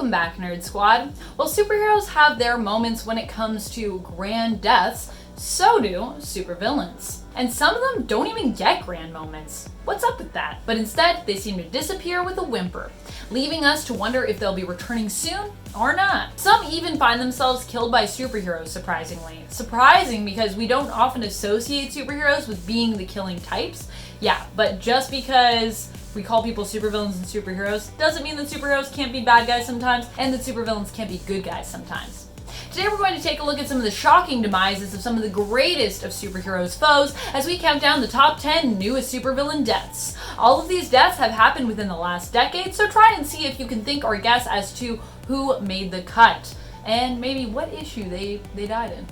Welcome back, Nerd Squad. While superheroes have their moments when it comes to grand deaths, so do supervillains. And some of them don't even get grand moments. What's up with that? But instead, they seem to disappear with a whimper, leaving us to wonder if they'll be returning soon or not. Some even find themselves killed by superheroes, surprisingly. Surprising because we don't often associate superheroes with being the killing types. Yeah, but just because we call people supervillains and superheroes doesn't mean that superheroes can't be bad guys sometimes and that supervillains can't be good guys sometimes. Today we're going to take a look at some of the shocking demises of some of the greatest of superheroes' foes as we count down the top 10 newest supervillain deaths. All of these deaths have happened within the last decade, so try and see if you can think or guess as to who made the cut and maybe what issue they died in,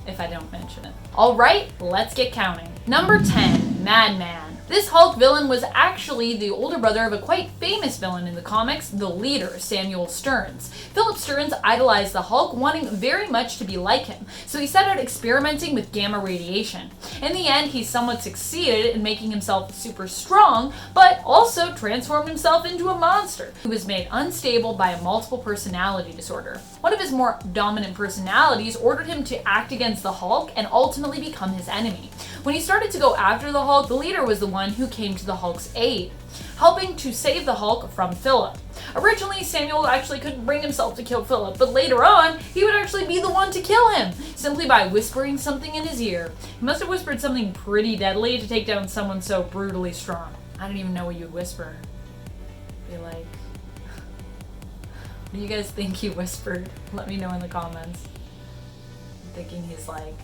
if I don't mention it. Alright, let's get counting. Number 10, Madman. This Hulk villain was actually the older brother of a quite famous villain in the comics, the Leader, Samuel Stearns. Philip Stearns idolized the Hulk, wanting very much to be like him, so he set out experimenting with gamma radiation. In the end, he somewhat succeeded in making himself super strong, but also transformed himself into a monster, who was made unstable by a multiple personality disorder. One of his more dominant personalities ordered him to act against the Hulk and ultimately become his enemy. When he started to go after the Hulk, the Leader was the one who came to the Hulk's aid, helping to save the Hulk from Philip. Originally, Samuel actually couldn't bring himself to kill Philip, but later on, he would actually be the one to kill him, simply by whispering something in his ear. He must have whispered something pretty deadly to take down someone so brutally strong. I don't even know what you'd whisper. Be like, what do you guys think he whispered? Let me know in the comments. I'm thinking he's like,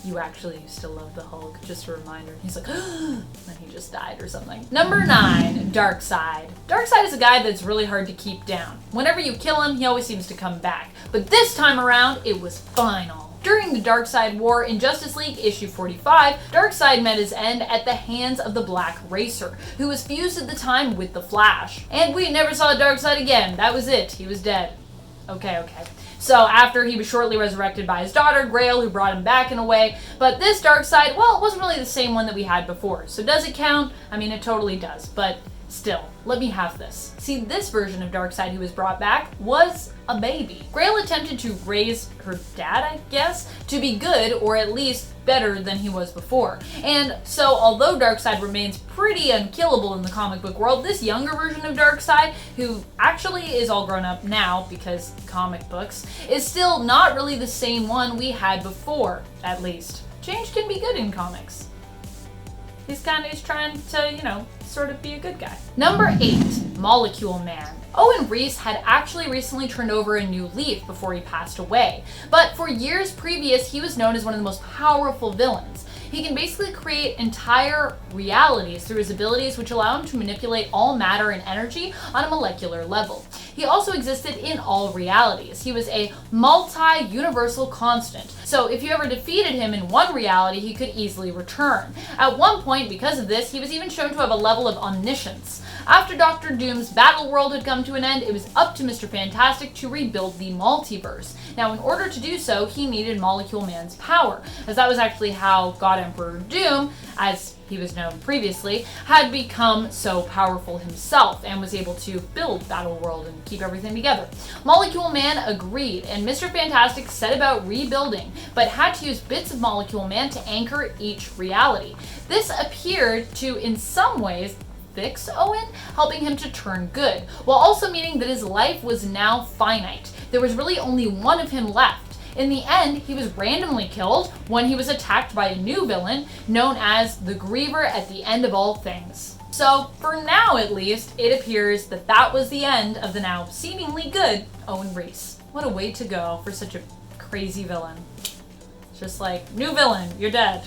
you actually used to love the Hulk, just a reminder. He's like, and he just died or something. Number 9, Darkseid. Darkseid is a guy that's really hard to keep down. Whenever you kill him, he always seems to come back. But this time around, it was final. During the Darkseid War in Justice League issue 45, Darkseid met his end at the hands of the Black Racer, who was fused at the time with the Flash. And we never saw Darkseid again. That was it. He was dead. Okay. So after he was shortly resurrected by his daughter, Grail, who brought him back in a way. But this Darkseid, well, it wasn't really the same one that we had before. So does it count? I mean, it totally does. But still, let me have this. See, this version of Darkseid who was brought back was a baby. Grail attempted to raise her dad, I guess, to be good, or at least better than he was before. And so, although Darkseid remains pretty unkillable in the comic book world, this younger version of Darkseid, who actually is all grown up now because comic books, is still not really the same one we had before, at least. Change can be good in comics. He's trying to, sort of be a good guy. Number 8, Molecule Man. Owen Reese had actually recently turned over a new leaf before he passed away, but for years previous, he was known as one of the most powerful villains. He can basically create entire realities through his abilities, which allow him to manipulate all matter and energy on a molecular level. He also existed in all realities. He was a multi-universal constant. So if you ever defeated him in one reality, he could easily return. At one point, because of this, he was even shown to have a level of omniscience. After Dr. Doom's battle world had come to an end, it was up to Mr. Fantastic to rebuild the multiverse. Now, in order to do so, he needed Molecule Man's power, as that was actually how God Emperor Doom, as he was known previously, had become so powerful himself and was able to build Battle World and keep everything together. Molecule Man agreed, and Mr. Fantastic set about rebuilding, but had to use bits of Molecule Man to anchor each reality. This appeared to, in some ways, fix Owen, helping him to turn good, while also meaning that his life was now finite. There was really only one of him left. In the end, he was randomly killed when he was attacked by a new villain known as the Griever at the end of all things. So, for now at least, it appears that that was the end of the now seemingly good Owen Reese. What a way to go for such a crazy villain. Just like, new villain, you're dead.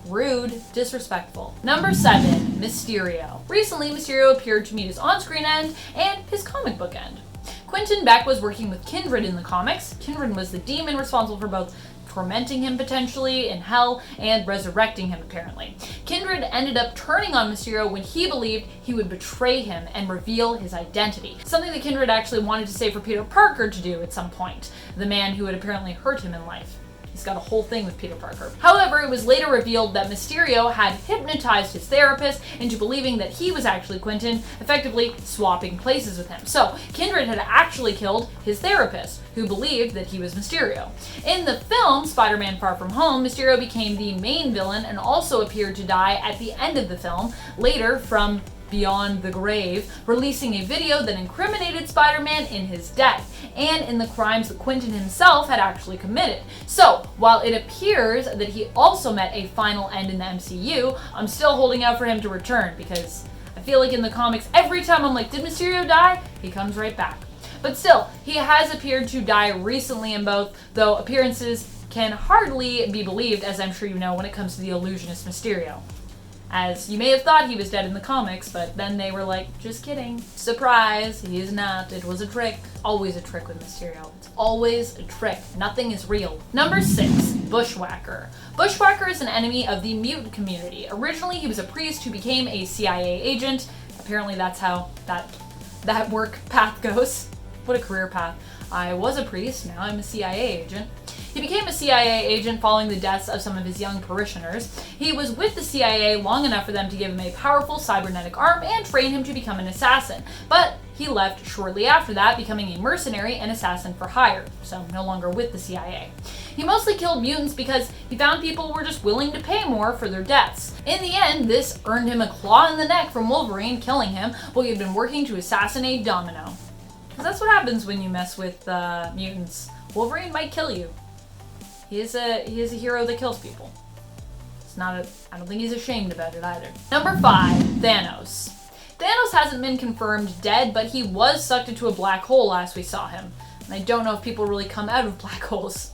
Rude, disrespectful. Number 7, Mysterio. Recently, Mysterio appeared to meet his on-screen end and his comic book end. Quentin Beck was working with Kindred in the comics. Kindred was the demon responsible for both tormenting him potentially in hell and resurrecting him apparently. Kindred ended up turning on Mysterio when he believed he would betray him and reveal his identity. Something that Kindred actually wanted to say for Peter Parker to do at some point, the man who had apparently hurt him in life. He's got a whole thing with Peter Parker. However, it was later revealed that Mysterio had hypnotized his therapist into believing that he was actually Quentin, effectively swapping places with him. So, Kindred had actually killed his therapist, who believed that he was Mysterio. In the film, Spider-Man Far From Home, Mysterio became the main villain and also appeared to die at the end of the film, later from beyond the grave, releasing a video that incriminated Spider-Man in his death and in the crimes that Quentin himself had actually committed. So, while it appears that he also met a final end in the MCU, I'm still holding out for him to return because I feel like in the comics, every time I'm like, did Mysterio die? He comes right back. But still, he has appeared to die recently in both, though appearances can hardly be believed, as I'm sure you know, when it comes to the illusionist Mysterio. As you may have thought he was dead in the comics, but then they were like, just kidding. Surprise, he is not. It was a trick. Always a trick with Mysterio. It's always a trick. Nothing is real. Number 6, Bushwhacker. Bushwhacker is an enemy of the mutant community. Originally, he was a priest who became a CIA agent. Apparently, that's how that work path goes. What a career path. I was a priest, now I'm a CIA agent. He became a CIA agent following the deaths of some of his young parishioners. He was with the CIA long enough for them to give him a powerful cybernetic arm and train him to become an assassin. But he left shortly after that, becoming a mercenary and assassin for hire, so no longer with the CIA. He mostly killed mutants because he found people were just willing to pay more for their deaths. In the end, this earned him a claw in the neck from Wolverine, killing him while he had been working to assassinate Domino. Because that's what happens when you mess with mutants. Wolverine might kill you. He is a hero that kills people. I don't think he's ashamed about it either. Number 5, Thanos. Thanos hasn't been confirmed dead, but he was sucked into a black hole last we saw him. And I don't know if people really come out of black holes.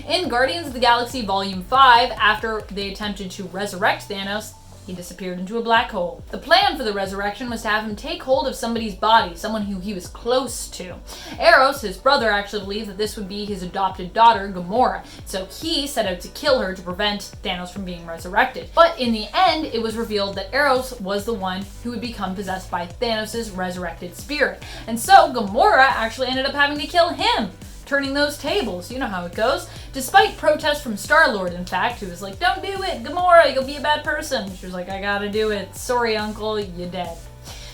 In Guardians of the Galaxy Volume 5, after they attempted to resurrect Thanos, he disappeared into a black hole. The plan for the resurrection was to have him take hold of somebody's body, someone who he was close to. Eros, his brother, actually believed that this would be his adopted daughter, Gamora, so he set out to kill her to prevent Thanos from being resurrected. But in the end, it was revealed that Eros was the one who would become possessed by Thanos' resurrected spirit. And so Gamora actually ended up having to kill him, turning those tables. You know how it goes. Despite protests from Star-Lord, in fact, who was like, don't do it, Gamora, you'll be a bad person. She was like, I gotta do it. Sorry, uncle, you're dead.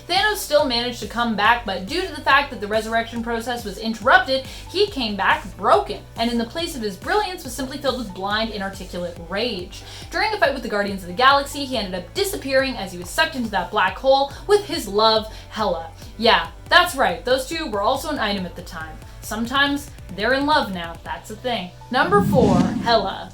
Thanos still managed to come back, but due to the fact that the resurrection process was interrupted, he came back broken, and in the place of his brilliance was simply filled with blind, inarticulate rage. During a fight with the Guardians of the Galaxy, he ended up disappearing as he was sucked into that black hole with his love, Hela. Yeah, that's right, those two were also an item at the time. Sometimes they're in love now, that's a thing. Number 4, Hela.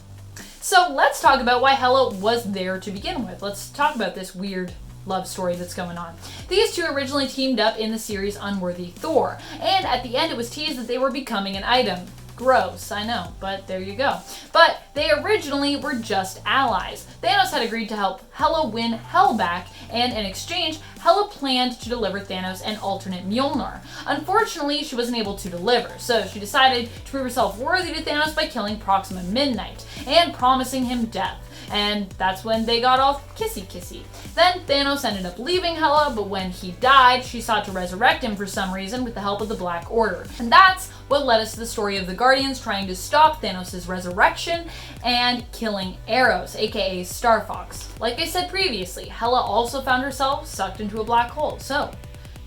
So let's talk about why Hela was there to begin with. Let's talk about this weird love story that's going on. These two originally teamed up in the series Unworthy Thor, and at the end it was teased that they were becoming an item. Gross, I know, but there you go. But they originally were just allies. Thanos had agreed to help Hela win Hel back, and in exchange, Hela planned to deliver Thanos an alternate Mjolnir. Unfortunately, she wasn't able to deliver, so she decided to prove herself worthy to Thanos by killing Proxima Midnight and promising him death. And that's when they got all kissy-kissy. Then Thanos ended up leaving Hela, but when he died, she sought to resurrect him for some reason with the help of the Black Order. And that's what led us to the story of the Guardians trying to stop Thanos' resurrection and killing Eros, aka Star Fox. Like I said previously, Hela also found herself sucked into a black hole, so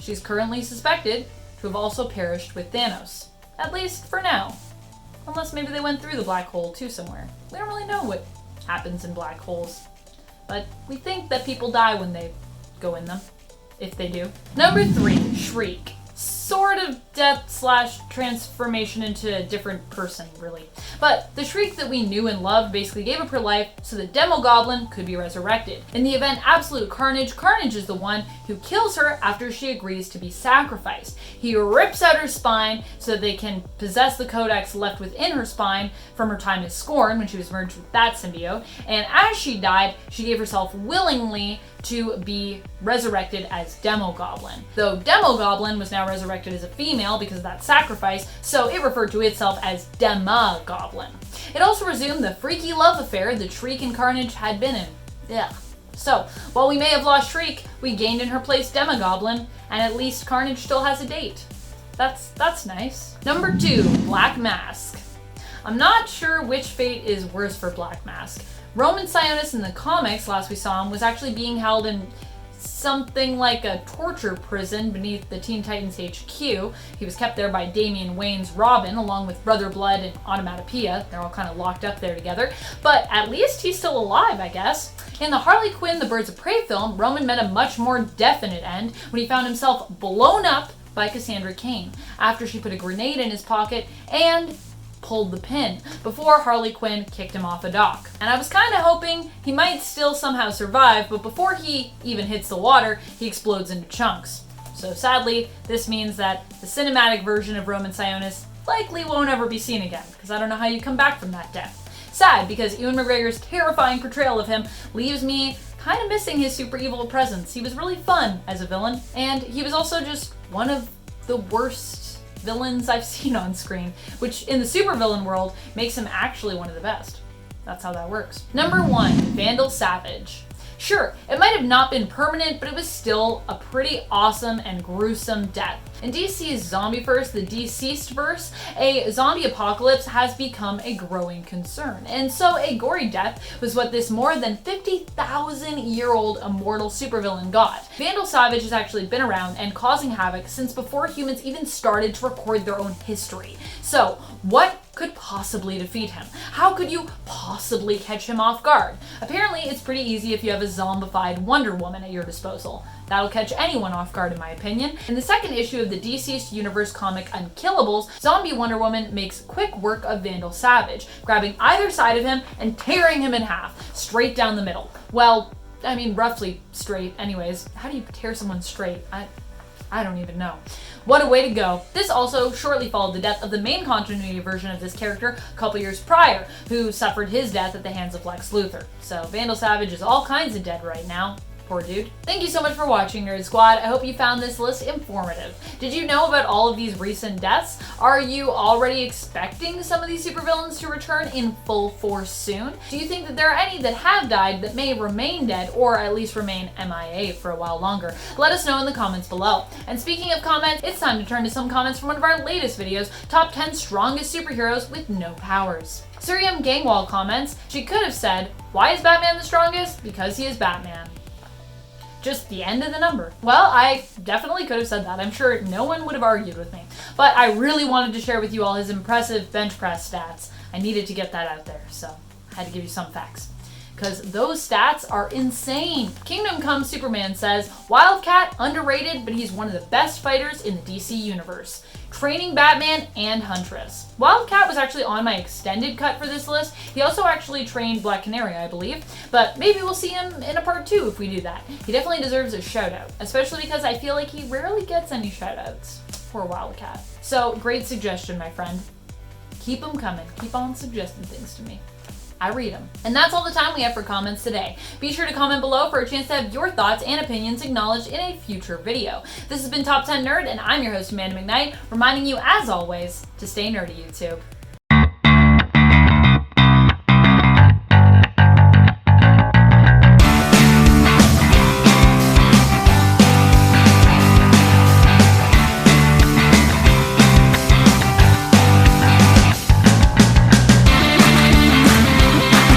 she's currently suspected to have also perished with Thanos. At least for now. Unless maybe they went through the black hole too somewhere. We don't really know what happens in black holes. But we think that people die when they go in them. If they do. Number 3, Shriek. Sort of death / transformation into a different person, really. But the Shriek that we knew and loved basically gave up her life so that Demogoblin could be resurrected. In the event Absolute Carnage, Carnage is the one who kills her after she agrees to be sacrificed. He rips out her spine so that they can possess the codex left within her spine from her time as Scorn when she was merged with that symbiote. And as she died, she gave herself willingly to be resurrected as Demogoblin. Though Demogoblin was now resurrected as a female because of that sacrifice, so it referred to itself as Demogoblin. It also resumed the freaky love affair that Shriek and Carnage had been in. Yeah. So, while we may have lost Shriek, we gained in her place Demogoblin, and at least Carnage still has a date. That's nice. Number 2, Black Mask. I'm not sure which fate is worse for Black Mask. Roman Sionis in the comics, last we saw him, was actually being held in something like a torture prison beneath the Teen Titans HQ. He was kept there by Damian Wayne's Robin, along with Brother Blood and Onomatopoeia. They're all kind of locked up there together. But at least he's still alive, I guess. In the Harley Quinn The Birds of Prey film, Roman met a much more definite end when he found himself blown up by Cassandra Cain after she put a grenade in his pocket and pulled the pin before Harley Quinn kicked him off a dock. And I was kind of hoping he might still somehow survive, but before he even hits the water, he explodes into chunks. So sadly, this means that the cinematic version of Roman Sionis likely won't ever be seen again, because I don't know how you come back from that death. Sad, because Ewan McGregor's terrifying portrayal of him leaves me kind of missing his super evil presence. He was really fun as a villain, and he was also just one of the worst villains I've seen on screen, which in the supervillain world makes him actually one of the best. That's how that works. Number 1, Vandal Savage. Sure, it might have not been permanent, but it was still a pretty awesome and gruesome death. In DC's Zombieverse, the Deceasedverse, a zombie apocalypse has become a growing concern. And so a gory death was what this more than 50,000-year-old immortal supervillain got. Vandal Savage has actually been around and causing havoc since before humans even started to record their own history. So, what could possibly defeat him? How could you possibly catch him off guard? Apparently, it's pretty easy if you have a zombified Wonder Woman at your disposal. That'll catch anyone off guard in my opinion. In the second issue of the DCeased Universe comic Unkillables, zombie Wonder Woman makes quick work of Vandal Savage, grabbing either side of him and tearing him in half, straight down the middle. Well, I mean roughly straight anyways. How do you tear someone straight? I don't even know. What a way to go. This also shortly followed the death of the main continuity version of this character a couple years prior, who suffered his death at the hands of Lex Luthor. So Vandal Savage is all kinds of dead right now. Poor dude. Thank you so much for watching, Nerd Squad. I hope you found this list informative. Did you know about all of these recent deaths? Are you already expecting some of these supervillains to return in full force soon? Do you think that there are any that have died that may remain dead, or at least remain MIA for a while longer? Let us know in the comments below. And speaking of comments, it's time to turn to some comments from one of our latest videos, Top 10 Strongest Superheroes with No Powers. Suriam Gangwall comments, she could have said, why is Batman the strongest? Because he is Batman. Just the end of the number. Well, I definitely could have said that. I'm sure no one would have argued with me. But I really wanted to share with you all his impressive bench press stats. I needed to get that out there, so I had to give you some facts. Because those stats are insane. Kingdom Come Superman says, Wildcat, underrated, but he's one of the best fighters in the DC universe. Training Batman and Huntress. Wildcat was actually on my extended cut for this list. He also actually trained Black Canary, I believe, but maybe we'll see him in a part 2 if we do that. He definitely deserves a shout out, especially because I feel like he rarely gets any shout outs. Poor Wildcat. So, great suggestion, my friend. Keep them coming. Keep on suggesting things to me. I read them. And that's all the time we have for comments today. Be sure to comment below for a chance to have your thoughts and opinions acknowledged in a future video. This has been Top 10 Nerd, and I'm your host, Amanda McKnight, reminding you, as always, to stay nerdy, YouTube.